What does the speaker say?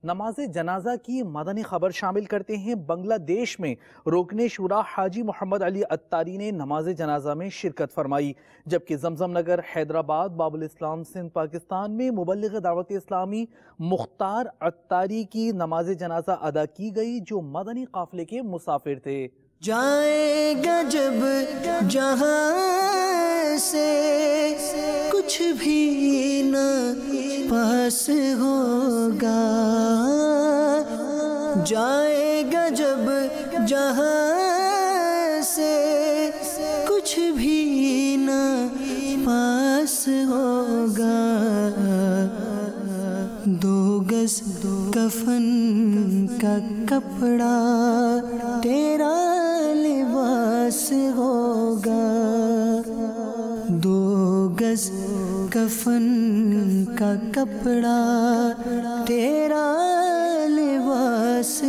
نماز جنازہ کی مدنی خبر شامل کرتے ہیں۔ بنگلہ دیش میں رکن شورا حاجی محمد علی عطاری نے نماز جنازہ میں شرکت فرمائی، جبکہ زمزم نگر حیدرآباد باب الاسلام سندھ پاکستان میں مبلغ دعوت اسلامی مختار عطاری کی نماز جنازہ ادا کی گئی، جو مدنی قافلے کے مسافر تھے۔ جائے گا جب جہاں سے کچھ بھی نہ پاس ہوگا، جائے گا جب جہاں سے کچھ بھی نہ پاس ہوگا، 2 گز کفن کا کپڑا تیرا لباس ہوگا، 2 گز کفن کا کپڑا تیرا لباس